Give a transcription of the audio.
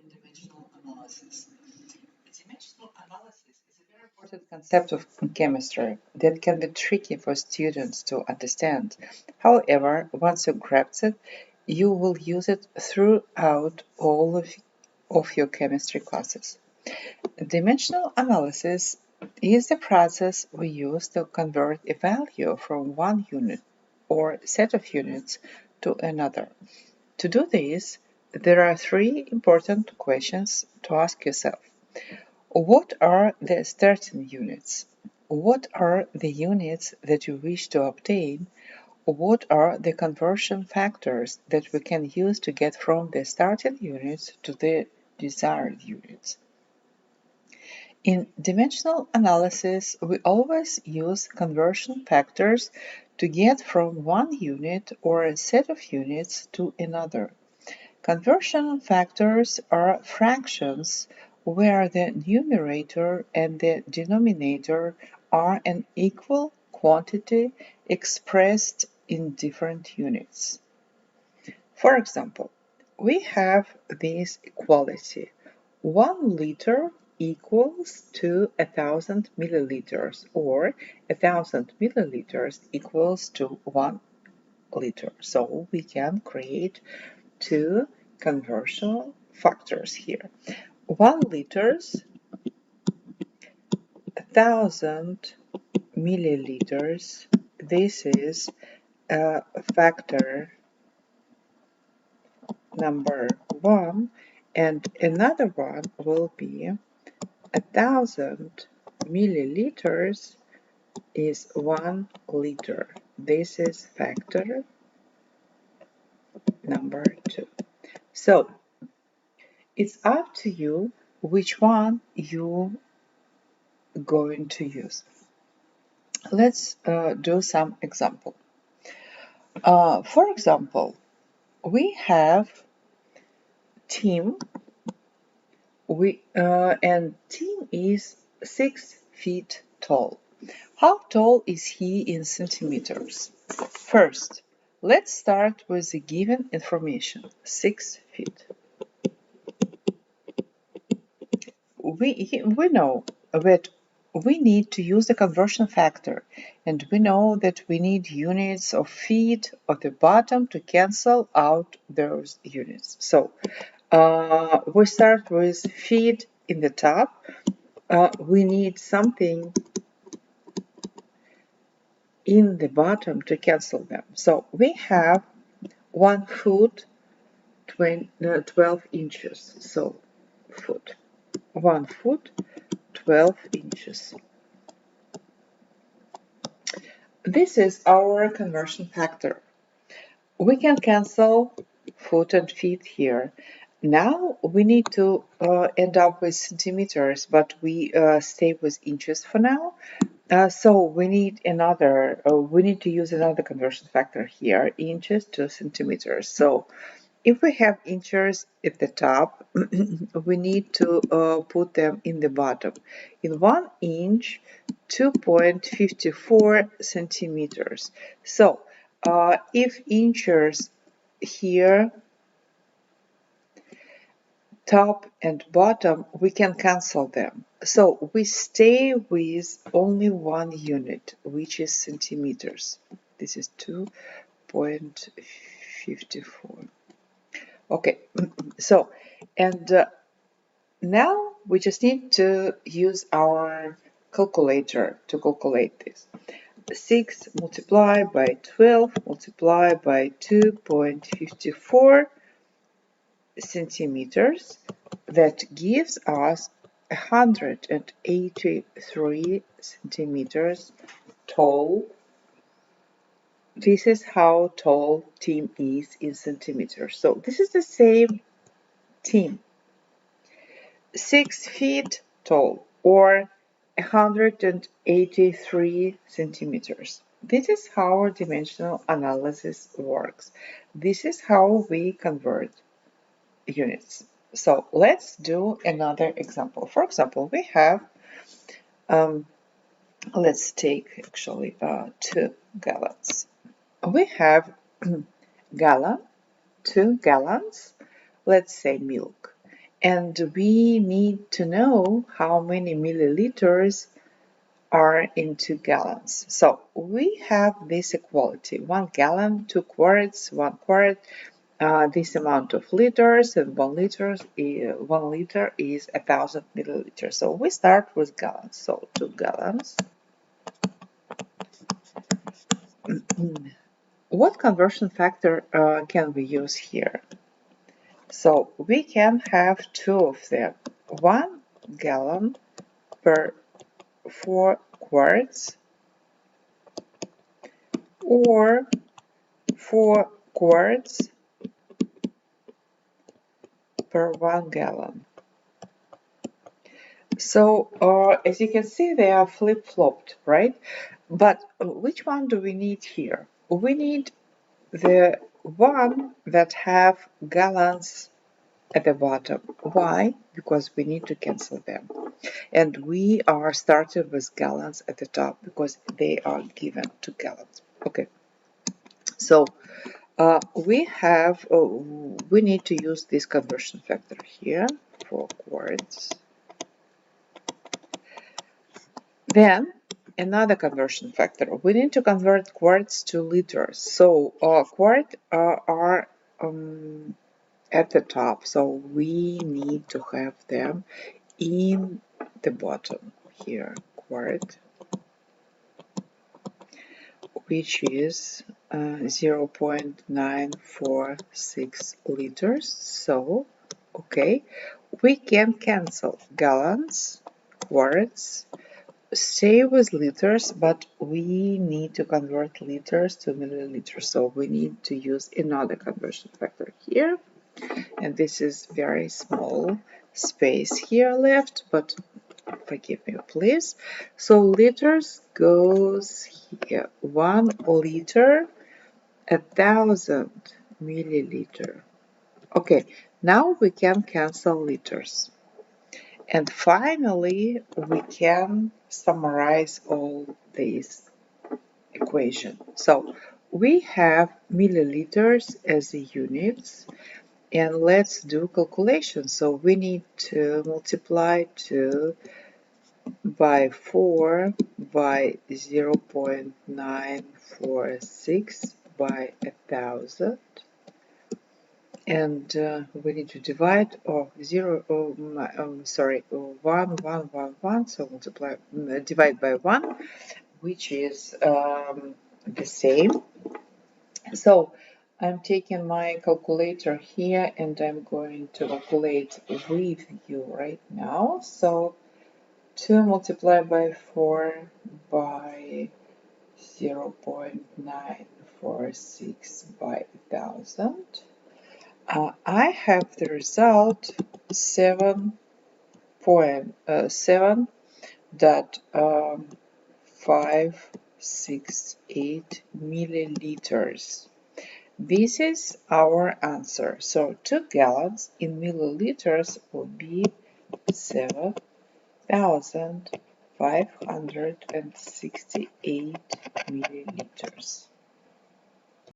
dimensional analysis. Dimensional analysis is a very important concept of chemistry that can be tricky for students to understand. However, once you grasp it, you will use it throughout all of your chemistry classes. Dimensional analysis is the process we use to convert a value from one unit or set of units to another. To do this, there are three important questions to ask yourself. What are the starting units? What are the units that you wish to obtain? What are the conversion factors that we can use to get from the starting units to the desired units? In dimensional analysis, we always use conversion factors to get from one unit or a set of units to another. Conversion factors are fractions where the numerator and the denominator are an equal quantity expressed in different units. For example, we have this equality. 1 liter equals to 1,000 milliliters, or 1,000 milliliters equals to 1 liter. So we can create two conversion factors here. 1 liters, 1,000 milliliters. This is factor number 1, and another one will be 1,000 milliliters is 1 liter. This is factor number 2. So it's up to you which one you're going to use. Let's do some example. For example, we have Tim. And Tim is 6 feet tall. How tall is he in centimeters? First, let's start with the given information, 6 feet. We know that we need to use the conversion factor, and we know that we need units of feet at the bottom to cancel out those units. So we start with feet in the top. We need something in the bottom to cancel them. So we have 1 foot, 12 inches. So foot. 1 foot, 12 inches. This is our conversion factor. We can cancel foot and feet here. Now we need to end up with centimeters, but we stay with inches for now. So we need to use another conversion factor here, inches to centimeters. So if we have inches at the top, we need to put them in the bottom. In 1 inch, 2.54 centimeters. So if inches here, top and bottom, we can cancel them. So we stay with only one unit, which is centimeters. This is 2.54. Okay, so, and now we just need to use our calculator to calculate this. 6 multiplied by 12 multiplied by 2.54 centimeters. That gives us 183 centimeters tall. This is how tall Tim is in centimeters. So this is the same Tim. 6 feet tall, or 183 centimeters. This is how our dimensional analysis works. This is how we convert units. So let's do another example. For example, we have, let's take actually 2 gallons. We have gallon, 2 gallons, let's say milk. and we need to know how many milliliters are in 2 gallons. So we have this equality: 1 gallon, 2 quarts, 1 quart, this amount of liters, and 1 liter is 1,000 milliliters. So we start with gallons. So 2 gallons. What conversion factor can we use here? So we can have two of them: 1 gallon per 4 quarts, or 4 quarts per 1 gallon. So as you can see, they are flip-flopped, right? But which one do we need here? We need the one that have gallons at the bottom. Why? Because we need to cancel them. And we are starting with gallons at the top because they are given to gallons. Okay, so we need to use this conversion factor here for quarts. Then another conversion factor. We need to convert quarts to liters. So quart are at the top, so we need to have them in the bottom here. Quart, which is 0.946 liters. So, okay, we can cancel gallons, quarts, stay with liters, but we need to convert liters to milliliters. So we need to use another conversion factor here. And this is very small space here left, but forgive me, please. So liters goes here. 1 liter, 1,000 milliliter. Okay, now we can cancel liters. And finally, we can summarize all these equation. So we have milliliters as units, and let's do calculation. So we need to multiply 2 by 4 by 0.946 by 1,000, and we need to divide 1 1 1 1, so multiply divide by 1, which is the same. So I'm taking my calculator here and I'm going to calculate with you right now. So 2 multiplied by 4 by 0.946 by 1,000. I have the result 7.568 milliliters. This is our answer. So 2 gallons in milliliters will be 7,568 milliliters.